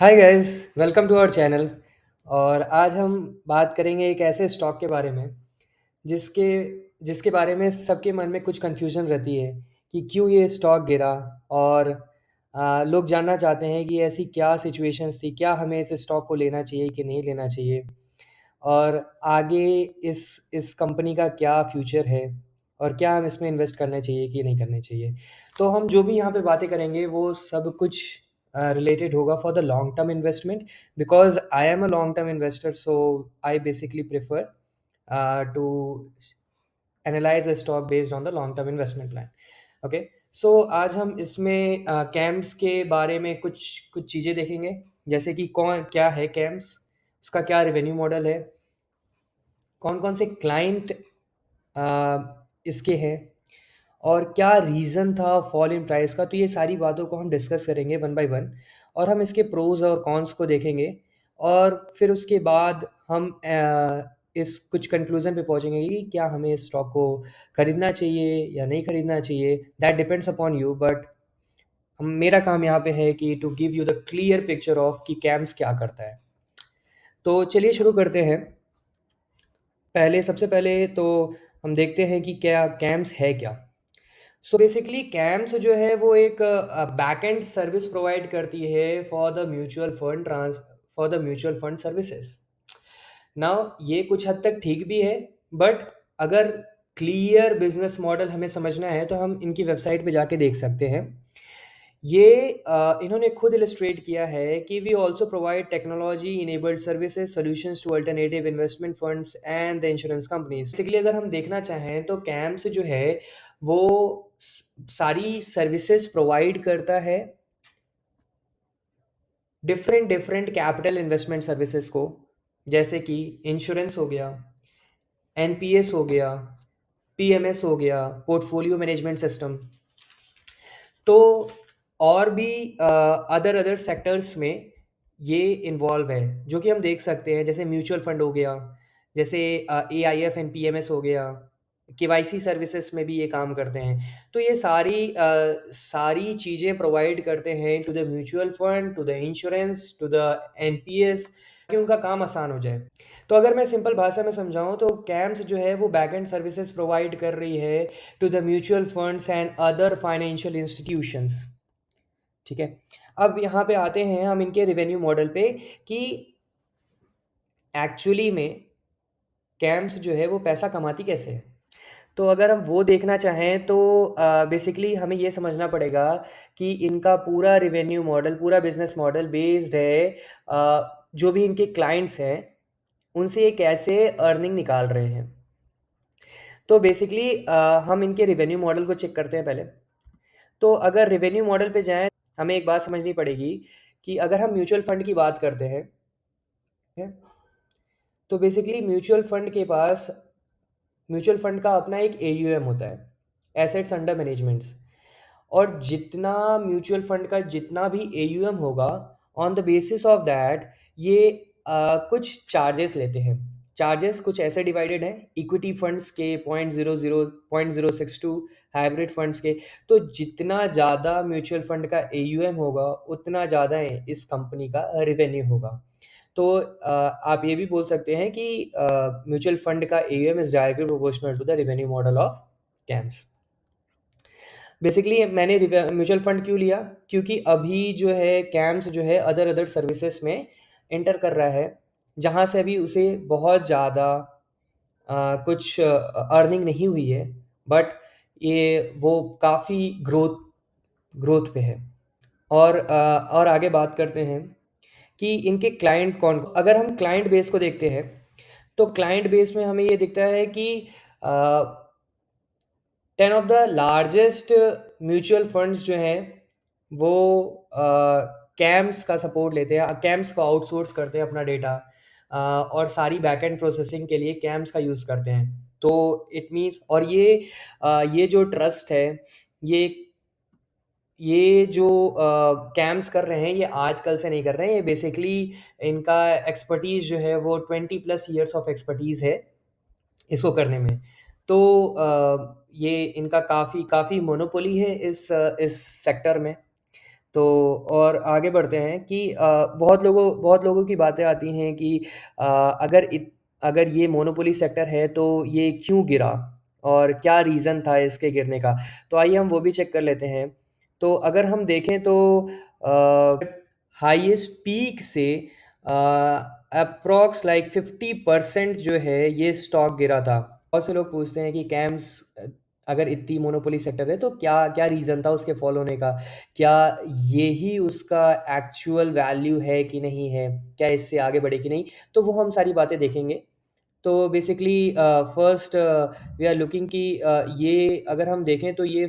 Hi guys, welcome to our channel. और आज हम बात करेंगे एक ऐसे स्टॉक के बारे में जिसके जिसके बारे में सबके मन में कुछ कन्फ्यूजन रहती है कि क्यों ये स्टॉक गिरा। और लोग जानना चाहते हैं कि ऐसी क्या सिचुएशंस थी, क्या हमें इस स्टॉक को लेना चाहिए कि नहीं लेना चाहिए, और आगे इस कंपनी का क्या फ्यूचर है, और क्या हम इसमें इन्वेस्ट करना चाहिए कि नहीं करना चाहिए। तो हम जो भी यहाँ पे बातें करेंगे वो सब कुछ रिलेटेड होगा for the long term investment, because I am a long term investor, so I basically prefer to analyse a stock based on the long term investment plan. Okay, so आज हम इसमें कैम्स के बारे में कुछ कुछ चीज़ें देखेंगे, जैसे कि कौन क्या है कैम्स, उसका क्या रेवेन्यू मॉडल है, कौन कौन से क्लाइंट इसके हैं, और क्या रीज़न था फॉल इन प्राइस का। तो ये सारी बातों को हम डिस्कस करेंगे वन बाय वन, और हम इसके प्रोज और कॉन्स को देखेंगे, और फिर उसके बाद हम इस कुछ कंक्लूजन पे पहुंचेंगे कि क्या हमें इस स्टॉक को खरीदना चाहिए या नहीं खरीदना चाहिए। That depends upon you, but हम मेरा काम यहाँ पे है कि to give you the clear picture of कि कैम्स क्या करता है। तो चलिए शुरू करते हैं। सबसे पहले तो हम देखते हैं कि क्या कैम्स है क्या। सो बेसिकली कैम्स जो है वो एक बैक एंड सर्विस प्रोवाइड करती है for the mutual fund services. Now ये कुछ हद तक ठीक भी है, बट अगर क्लियर बिजनेस मॉडल हमें समझना है तो हम इनकी वेबसाइट पे जाके देख सकते हैं। ये इन्होंने खुद इलस्ट्रेट किया है कि we also provide technology enabled services solutions to alternative investment funds and the insurance companies. Basically अगर हम देखना चाहें तो कैम्स जो है वो सारी सर्विसेज प्रोवाइड करता है different different capital investment services को, जैसे कि इंश्योरेंस हो गया, एनपीएस हो गया, पीएमएस हो गया, पोर्टफोलियो मैनेजमेंट सिस्टम। तो और भी अदर अदर सेक्टर्स में ये इन्वॉल्व है, जो कि हम देख सकते हैं, जैसे म्यूचुअल फंड हो गया, जैसे A I F and P M S हो गया, केवाईसी सर्विसेज में भी ये काम करते हैं। तो ये सारी चीज़ें प्रोवाइड करते हैं to the mutual fund, to the insurance, to the N P S, कि उनका काम आसान हो जाए। तो अगर मैं सिंपल भाषा में समझाऊं तो कैम्स जो है वो बैक एंड सर्विसेज प्रोवाइड कर रही है to the mutual funds and other financial institutions. ठीक है, अब यहाँ पे आते हैं हम इनके रेवेन्यू मॉडल पे कि एक्चुअली में कैम्स जो है वो पैसा कमाती कैसे है। तो अगर हम वो देखना चाहें तो बेसिकली हमें ये समझना पड़ेगा कि इनका पूरा रेवेन्यू मॉडल, पूरा बिजनेस मॉडल बेस्ड है जो भी इनके क्लाइंट्स हैं उनसे ये कैसे अर्निंग निकाल रहे हैं। तो बेसिकली हम इनके रेवेन्यू मॉडल को चेक करते हैं पहले। तो अगर रेवेन्यू मॉडल पे जाएं, हमें एक बात समझनी पड़ेगी कि अगर हम म्यूचुअल फंड की बात करते हैं, है, तो बेसिकली म्यूचुअल फंड का अपना एक एयूएम होता है, एसेट्स अंडर मैनेजमेंट। और जितना म्यूचुअल फंड का जितना भी एयूएम होगा, on the basis of that ये कुछ चार्जेस लेते हैं। चार्जेस कुछ ऐसे डिवाइडेड हैं, इक्विटी फंड्स के 0.00 0.062, हाइब्रिड फंड्स के। तो जितना ज़्यादा म्यूचुअल फंड का एयूएम होगा उतना ज़्यादा इस कंपनी का रेवेन्यू होगा। तो आप ये भी बोल सकते हैं कि म्यूचुअल फंड का AUM is directly proportional to the revenue model of CAMS. Basically मैंने म्यूचुअल फंड क्यों लिया, क्योंकि अभी जो है कैम्स जो है अदर अदर सर्विसेज में एंटर कर रहा है, जहाँ से अभी उसे बहुत ज़्यादा कुछ अर्निंग नहीं हुई है, बट ये वो काफ़ी ग्रोथ ग्रोथ पे है। और आगे बात करते हैं कि इनके क्लाइंट कौन। अगर हम क्लाइंट बेस को देखते हैं तो क्लाइंट बेस में हमें ये दिखता है कि 10 of the largest mutual funds जो हैं वो कैम्स का सपोर्ट लेते हैं, कैम्स को आउटसोर्स करते हैं अपना डेटा, और सारी बैक एंड प्रोसेसिंग के लिए कैम्स का यूज़ करते हैं। तो इट मीन्स, और ये जो ट्रस्ट है, ये ये जो कैम्प्स कर रहे हैं ये आजकल से नहीं कर रहे हैं, ये बेसिकली इनका एक्सपर्टीज़ जो है वो 20+ ईयर्स ऑफ एक्सपर्टीज़ है इसको करने में। तो ये इनका काफ़ी काफ़ी मोनोपोली है इस सेक्टर में। तो और आगे बढ़ते हैं कि बहुत लोगों की बातें आती हैं कि अ, अगर ये मोनोपोली सेक्टर है तो ये क्यों गिरा और क्या रीज़न था इसके गिरने का। तो आइए हम वो भी चेक कर लेते हैं। तो अगर हम देखें तो हाईएस्ट पीक से अप्रॉक्स लाइक 50% जो है ये स्टॉक गिरा था। बहुत से लोग पूछते हैं कि कैम्स अगर इतनी मोनोपोली सेक्टर है तो क्या क्या रीज़न था उसके फॉल होने का? क्या ये ही उसका एक्चुअल वैल्यू है कि नहीं है? क्या इससे आगे बढ़े कि नहीं? तो वो हम सारी बातें देखेंगे। तो basically first we are looking कि ये अगर हम देखें तो ये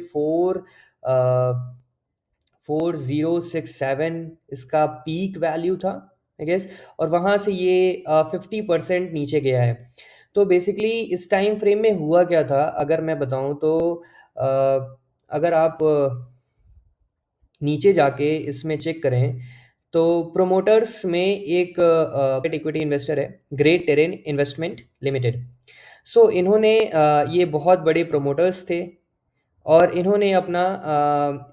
4067 इसका पीक वैल्यू था आई गेस, और वहाँ से ये 50% नीचे गया है। तो बेसिकली इस टाइम फ्रेम में हुआ क्या था अगर मैं बताऊँ तो अ, अगर आप नीचे जाके इसमें चेक करें तो प्रोमोटर्स में एक इक्विटी इन्वेस्टर है, ग्रेट टेरेन इन्वेस्टमेंट लिमिटेड। सो इन्होंने ये बहुत बड़े प्रोमोटर्स थे और इन्होंने अपना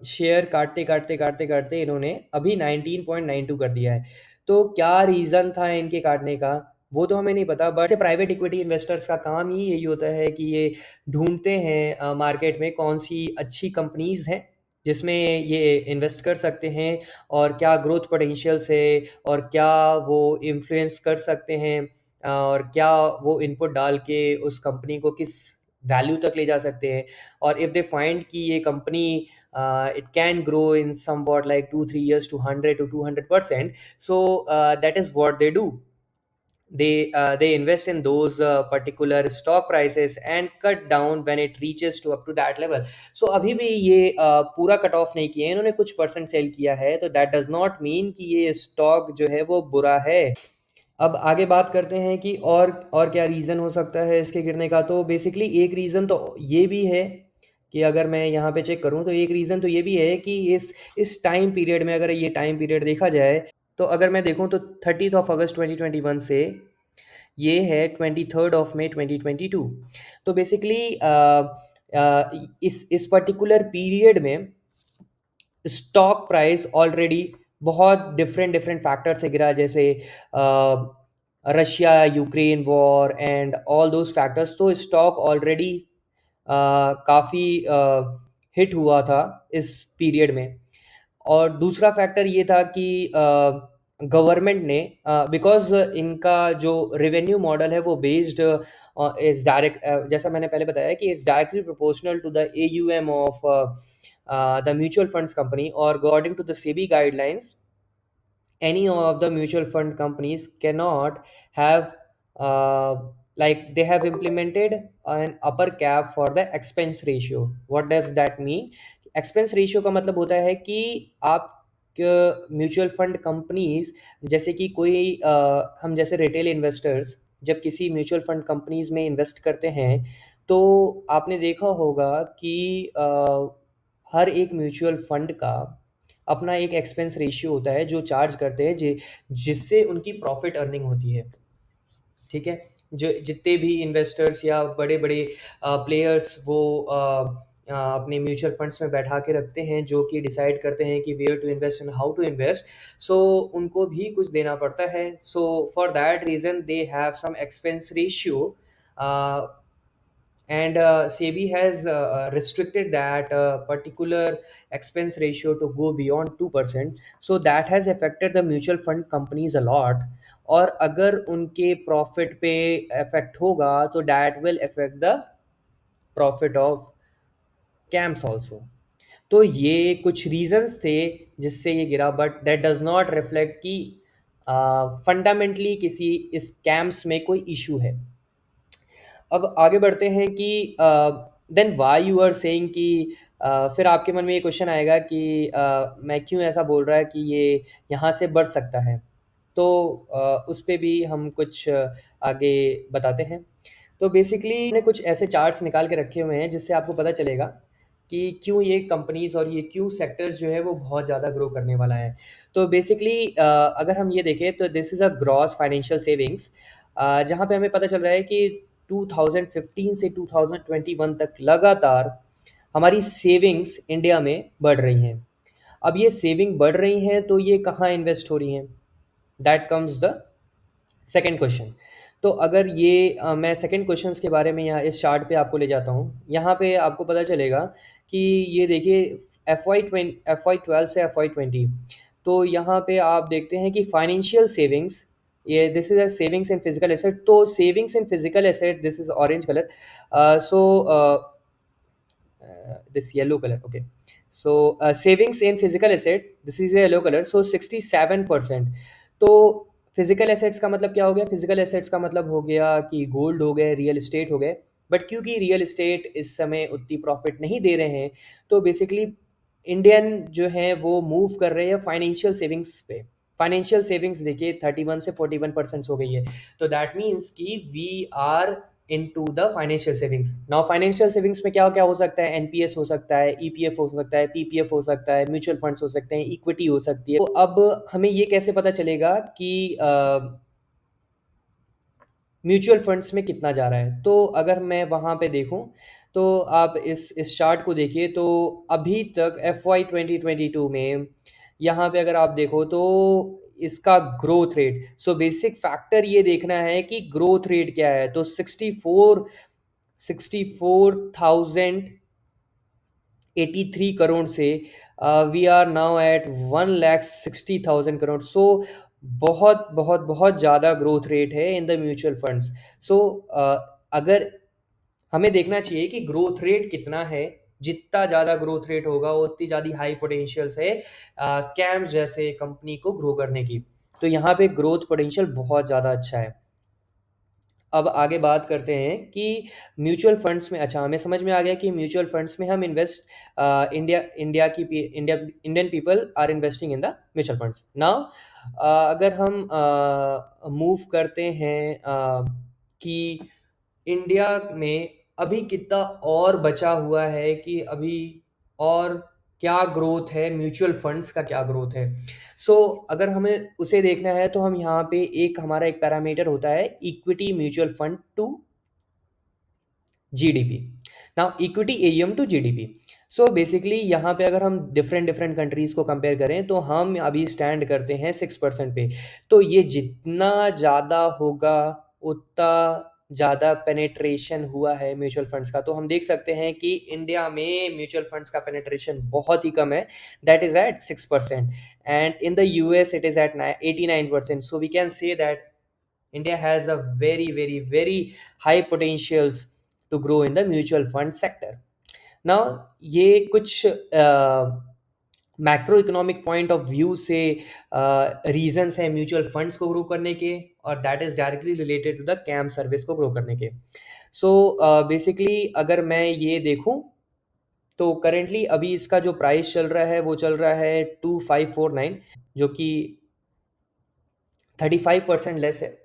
शेयर काटते इन्होंने अभी 19.92 कर दिया है। तो क्या रीज़न था इनके काटने का वो तो हमें नहीं पता, बट प्राइवेट इक्विटी इन्वेस्टर्स का काम ही यही होता है कि ये ढूंढते हैं मार्केट में कौन सी अच्छी कंपनीज हैं जिसमें ये इन्वेस्ट कर सकते हैं और क्या ग्रोथ पोटेंशियल्स है और क्या वो इन्फ्लुएंस कर सकते हैं और क्या वो इनपुट डाल के उस कंपनी को किस वैल्यू तक ले जा सकते हैं। और if they find कि ये company it can grow in somewhat like 2-3 years to 100 to 200%, so that is what they do. They invest in those particular stock prices and cut down when it reaches to up to that level. So अभी भी ये पूरा cut off नहीं किए हैं, इन्होंने कुछ percent cell किया है, तो that does not mean कि ये स्टॉक जो है वो बुरा है। अब आगे बात करते हैं कि और क्या रीज़न हो सकता है इसके गिरने का। तो बेसिकली एक रीज़न तो ये भी है कि अगर मैं यहाँ पे चेक करूँ तो एक रीज़न तो ये भी है कि इस टाइम पीरियड में अगर ये टाइम पीरियड देखा जाए तो अगर मैं देखूँ तो 30th ऑफ अगस्त 2021 से ये है 23rd ऑफ मई 2022। तो बेसिकली इस पर्टिकुलर पीरियड में स्टॉक प्राइस ऑलरेडी बहुत डिफरेंट डिफरेंट फैक्टर से गिरा, जैसे Russia Ukraine war and all those factors. तो स्टॉक ऑलरेडी काफ़ी हिट हुआ था इस पीरियड में। और दूसरा फैक्टर ये था कि गवर्नमेंट ने बिकॉज इनका जो रेवेन्यू मॉडल है वो बेस्ड इज डायरेक्ट, जैसा मैंने पहले बताया कि it's directly proportional to the AUM of the mutual funds company, or according to the SEBI guidelines, any of the mutual fund companies cannot have uh, like they have implemented an upper cap for the expense ratio. What does that mean? Expense ratio का मतलब होता है कि आप mutual fund companies, जैसे कि हम जैसे रिटेल इन्वेस्टर्स जब किसी म्यूचुअल फंड कंपनीज में इन्वेस्ट करते हैं तो आपने देखा होगा कि हर एक म्यूचुअल फंड का अपना एक एक्सपेंस रेशियो होता है जो चार्ज करते हैं जिससे उनकी प्रॉफिट अर्निंग होती है। ठीक है, जो जितने भी इन्वेस्टर्स या बड़े बड़े प्लेयर्स वो अपने म्यूचुअल फंड्स में बैठा के रखते हैं जो कि डिसाइड करते हैं कि where to invest and how to invest, so उनको भी कुछ देना पड़ता है। So for that reason they have some expense ratio, and SEBI has restricted that particular expense ratio to go beyond 2%. So that has affected the mutual fund companies a lot. और अगर उनके profit पे effect होगा तो that will affect the profit of CAMS also. तो ये कुछ reasons थे जिससे ये गिरा, but that does not reflect कि फंडामेंटली किसी इस कैम्प्स में कोई इशू है। अब आगे बढ़ते हैं कि then why you are saying कि फिर आपके मन में ये क्वेश्चन आएगा कि मैं क्यों ऐसा बोल रहा है कि ये यहाँ से बढ़ सकता है। तो उस पे भी हम कुछ आगे बताते हैं। तो बेसिकली मैंने कुछ ऐसे चार्ट्स निकाल के रखे हुए हैं जिससे आपको पता चलेगा कि क्यों ये कंपनीज और ये क्यों सेक्टर्स जो है वो बहुत ज़्यादा ग्रो करने वाला है। तो बेसिकली अगर हम ये देखें तो this is a gross financial savings, जहाँ पे हमें पता चल रहा है कि 2015 से 2021 तक लगातार हमारी सेविंग्स इंडिया में बढ़ रही हैं। अब ये सेविंग बढ़ रही हैं तो ये कहाँ इन्वेस्ट हो रही हैं? That comes the second question. तो अगर ये मैं सेकंड क्वेश्चंस के बारे में यहाँ इस चार्ट पे आपको ले जाता हूँ। यहाँ पे आपको पता चलेगा कि ये देखिए FY 12 से FY 20, तो यहाँ पे आप देखते हैं कि फाइनेंशियल सेविंग्स, ये this is a savings in physical asset. तो savings in physical asset, this is orange colour, so this yellow color, okay. So savings in physical asset, this is a yellow color, so 67%। तो physical assets का मतलब क्या हो गया? Physical assets का मतलब हो गया कि गोल्ड हो गए, रियल एस्टेट हो गए। बट क्योंकि रियल एस्टेट इस समय उतनी प्रॉफिट नहीं दे रहे हैं, तो बेसिकली इंडियन जो है वो मूव कर रहे हैं फाइनेंशियल सेविंग्स पे। फाइनेंशियल सेविंग्स देखिए 31 से 41% हो गई है। तो दैट मीन्स कि we are into the financial savings. Now financial savings में क्या क्या हो सकता है? एनपीएस हो सकता है, ईपीएफ हो सकता है, पीपीएफ हो सकता है, म्यूचुअल फंड्स हो सकते हैं, इक्विटी हो सकती है। तो अब हमें ये कैसे पता चलेगा कि म्यूचुअल फंड्स में कितना जा रहा है? तो अगर मैं वहाँ पे देखूँ, तो आप इस चार्ट को देखिए, तो अभी तक FY 2022 में यहाँ पे अगर आप देखो तो इसका growth rate, so basic factor ये देखना है कि ग्रोथ रेट क्या है। तो 64,083 करोड़ से we are now at 1,60,000 crore. So बहुत बहुत बहुत ज़्यादा ग्रोथ रेट है in the mutual funds. So अगर हमें देखना चाहिए कि ग्रोथ रेट कितना है, जितना ज़्यादा ग्रोथ रेट होगा उतनी ज़्यादा हाई पोटेंशियल्स है कैम्स जैसे कंपनी को ग्रो करने की। तो यहाँ पे ग्रोथ पोटेंशियल बहुत ज़्यादा अच्छा है। अब आगे बात करते हैं कि म्यूचुअल फंड्स में, अच्छा हमें समझ में आ गया कि म्यूचुअल फंड्स में हम invest, Indian people are investing in the mutual funds. Now अगर हम मूव करते हैं कि इंडिया में अभी कितना और बचा हुआ है, कि अभी और क्या ग्रोथ है, म्यूचुअल फंड्स का क्या ग्रोथ है। सो अगर हमें उसे देखना है तो हम यहाँ पे हमारा एक पैरामीटर होता है equity mutual fund to GDP. Now equity AM to GDP. So basically यहाँ पे अगर हम डिफरेंट डिफरेंट कंट्रीज को कंपेयर करें तो हम अभी स्टैंड करते हैं 6% पे। तो ये जितना ज़्यादा होगा उतना ज़्यादा पेनेट्रेशन हुआ है म्यूचुअल फंड्स का। तो हम देख सकते हैं कि इंडिया में म्यूचुअल फंड्स का पेनेट्रेशन बहुत ही कम है, that is at 6%, and in the US it is at 89%। So we can say that India has a very, very, very high potentials to grow in the mutual fund sector. Now, ये कुछ macro economic point of view से reasons हैं mutual funds को grow करने के, और that is directly related to the कैम service को ग्रो करने के। सो बेसिकली अगर मैं ये देखूं तो करेंटली अभी इसका जो प्राइस चल रहा है वो चल रहा है 2549, जो कि 35% लेस है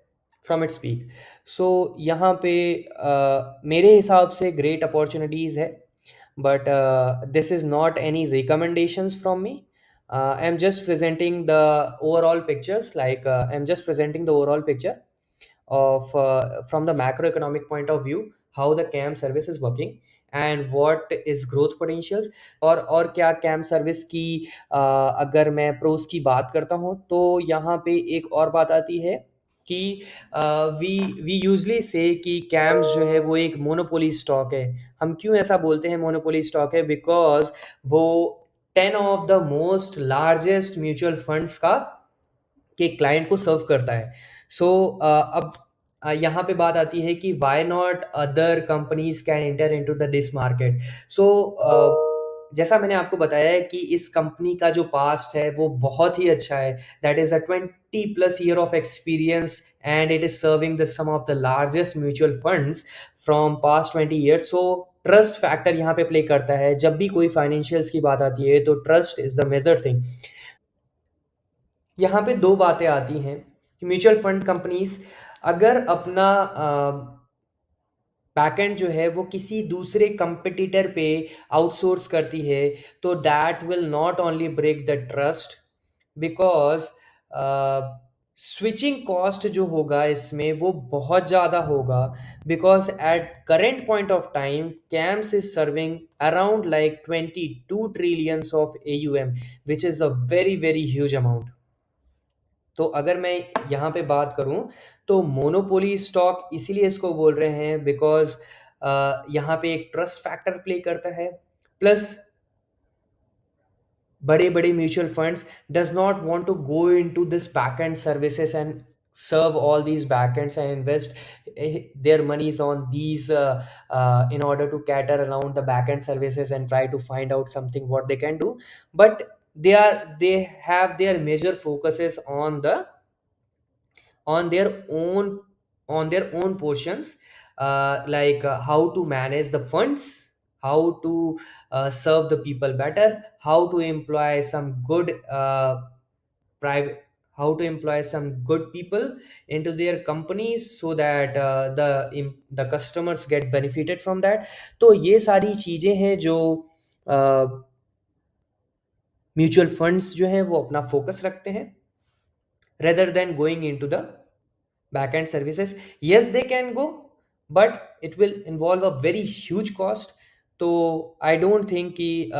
फ्रॉम इट्स पीक। सो यहाँ पे मेरे हिसाब से ग्रेट अपॉर्चुनिटीज़ है, but this is not any recommendations from me. I am just presenting the overall pictures, like I am just presenting the overall picture of from the macroeconomic point of view, how the CAM service is working and what is growth potentials। और क्या cam service की अगर मैं pros की बात करता हूँ तो यहाँ पे एक और बात आती है कि वी वी यूजली से कि कैम्स जो है वो एक मोनोपोली स्टॉक है। हम क्यों ऐसा बोलते हैं मोनोपोली स्टॉक है? बिकॉज वो 10 of the most largest mutual funds का के क्लाइंट को सर्व करता है। सो अब यहाँ पे बात आती है कि why not other companies can enter into the this market. So जैसा मैंने आपको बताया है कि इस कंपनी का जो पास्ट है वो बहुत ही अच्छा है, that is a 20+ year of experience and it is serving the some of the largest mutual funds from past 20 years. So trust factor यहाँ पे प्ले करता है। जब भी कोई फाइनेंशियल्स की बात आती है तो trust is the major thing. यहाँ पे दो बातें आती हैं कि म्यूचुअल फंड कंपनीज अगर अपना बैकएंड जो है वो किसी दूसरे कंपटीटर पे आउटसोर्स करती है, तो that will not only break the trust, because switching cost जो होगा इसमें वो बहुत ज़्यादा होगा, because at current point of time CAMS is serving around like 22 trillions of AUM, which is a very very huge amount. तो अगर मैं यहाँ पे बात करूँ तो मोनोपोली स्टॉक इसीलिए इसको बोल रहे हैं बिकॉज यहाँ पे एक ट्रस्ट फैक्टर प्ले करता है, प्लस बड़े बड़े mutual funds does not want to go into this back end services and serve all these back ends and invest their monies on these in order to cater around the back end services and try to find out something what they can do. But they have their major focuses on their own on their own portions, like how to manage the funds, how to serve the people better, how to employ some good private how to employ some good people into their companies so that the customers get benefited from that. तो ये सारी चीजें हैं जो mutual funds जो हैं वो अपना फोकस रखते हैं rather than going into the backend services. Yes, they can go, but it will involve a very huge cost. तो आई डोंट थिंक कि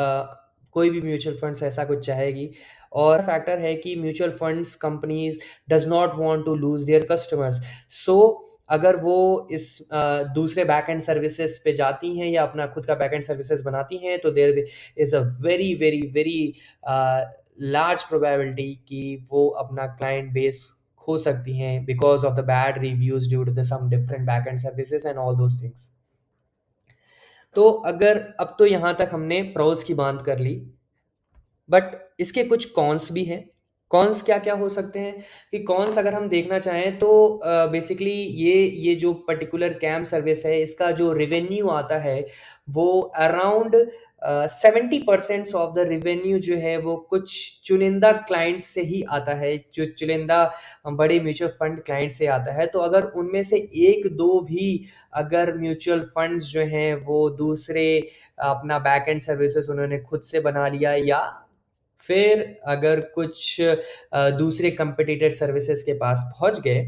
कोई भी म्यूचुअल फंड्स ऐसा कुछ चाहेगी। और फैक्टर है कि mutual funds companies does not want to lose their customers. So अगर वो इस दूसरे बैक एंड सर्विसेज पे जाती हैं या अपना खुद का बैक एंड सर्विसेज बनाती हैं तो there is a very very very large probability कि वो अपना क्लाइंट बेस हो सकती हैं because of the bad reviews due to the some different back end services and all those things. तो अगर अब तो यहाँ तक हमने प्रोज की बात कर ली, बट इसके कुछ कॉन्स भी हैं। कॉन्स क्या क्या हो सकते हैं कि कॉन्स अगर हम देखना चाहें तो बेसिकली ये जो पर्टिकुलर कैम सर्विस है इसका जो रेवेन्यू आता है वो अराउंड 70% ऑफ द रेवेन्यू जो है वो कुछ चुनिंदा क्लाइंट्स से ही आता है, जो चुनिंदा बड़े म्यूचुअल फंड क्लाइंट से आता है। तो अगर उनमें से एक दो भी अगर म्यूचुअल फंड्स जो हैं वो दूसरे अपना बैक एंड सर्विसेज उन्होंने खुद से बना लिया या फिर अगर कुछ दूसरे कंपिटिटर सर्विसेज के पास पहुंच गए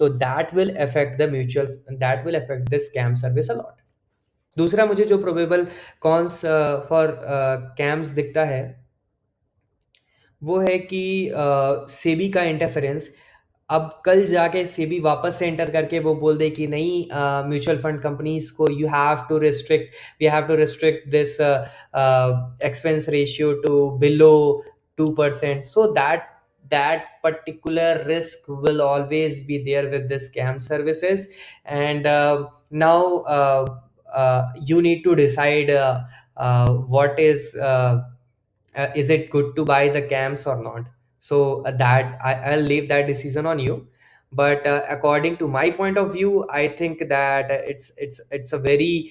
तो that will affect this scam service a lot. दूसरा मुझे जो प्रोबेबल कॉन्स फॉर कैम्स दिखता है वो है कि सेबी का इंटरफेरेंस। अब कल जाके सेबी वापस से एंटर करके वो बोल दे कि नहीं, म्यूचुअल फंड कंपनीज को we have to restrict this expense ratio to below 2%, so that particular risk will always be there with the scam services. And now you need to decide what is it good to buy the cams or not. So I'll leave that decision on you. But according to my point of view, I think that it's a very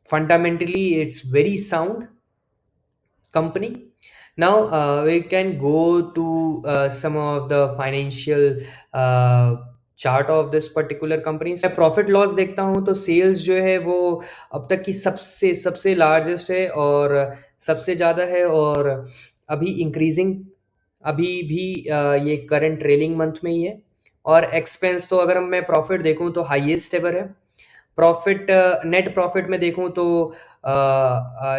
fundamentally it's very sound company. Now we can go to some of the financial chart of this particular company. मैं profit loss देखता हूँ तो sales जो है वो अब तक की सबसे सबसे लार्जेस्ट है और सबसे ज़्यादा है और अभी इंक्रीजिंग, अभी भी ये करंट ट्रेलिंग मंथ में ही है। और एक्सपेंस तो अगर मैं प्रॉफिट देखूँ तो हाईएस्ट एवर है। प्रॉफिट नेट प्रॉफिट में देखूँ तो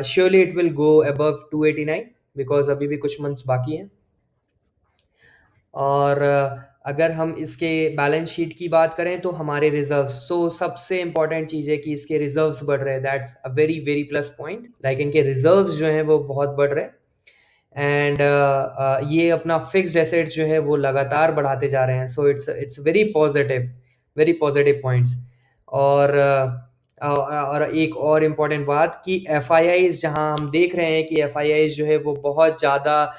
surely it will go above 289 because अभी भी कुछ मंथ्स बाकी हैं। और अगर हम इसके बैलेंस शीट की बात करें तो हमारे रिजर्व्स, सो सबसे इंपॉर्टेंट चीज़ है कि इसके रिजर्व्स बढ़ रहे हैं। That's a very very plus point, like इनके रिजर्व्स जो हैं वो बहुत बढ़ रहे हैं। एंड ये अपना फिक्स्ड एसेट्स जो है वो लगातार बढ़ाते जा रहे हैं। So it's very positive points. और एक और इम्पॉर्टेंट बात कि एफआईआईज जहां हम देख रहे हैं कि एफआईआईज जो है वो बहुत ज़्यादा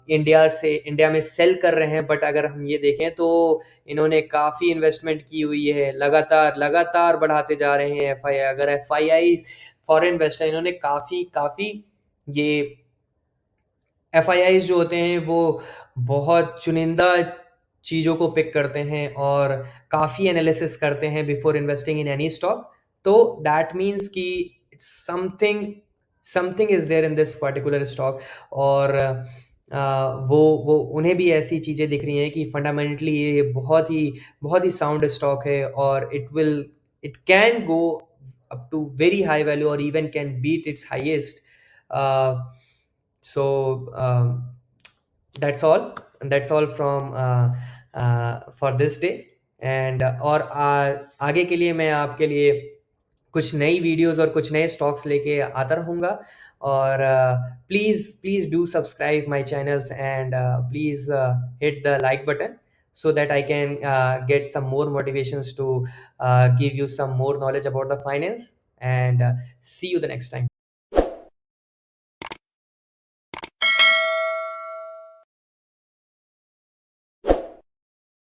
इंडिया में सेल कर रहे हैं, बट अगर हम ये देखें तो इन्होंने काफ़ी इन्वेस्टमेंट की हुई है, लगातार बढ़ाते जा रहे हैं एफआईआई। अगर एफआईआई फॉरेन इन्वेस्टर इन्होंने काफ़ी ये एफआईआईज जो होते हैं वो बहुत चुनिंदा चीज़ों को पिक करते हैं और काफ़ी एनालिसिस करते हैं before investing in any stock. तो दैट मीन्स कि something is there in this particular stock. और वो उन्हें भी ऐसी चीज़ें दिख रही हैं कि फंडामेंटली ये बहुत ही साउंड स्टॉक है और it can go up to very high value और even can beat its highest. So that's all from for this day. And और आगे के लिए मैं आपके लिए कुछ नई वीडियोस और कुछ नए स्टॉक्स लेके आता रहूँगा. और please do subscribe my channels and please hit the like button so that I can get some more motivations to give you some more knowledge about the finance. And see you the next time.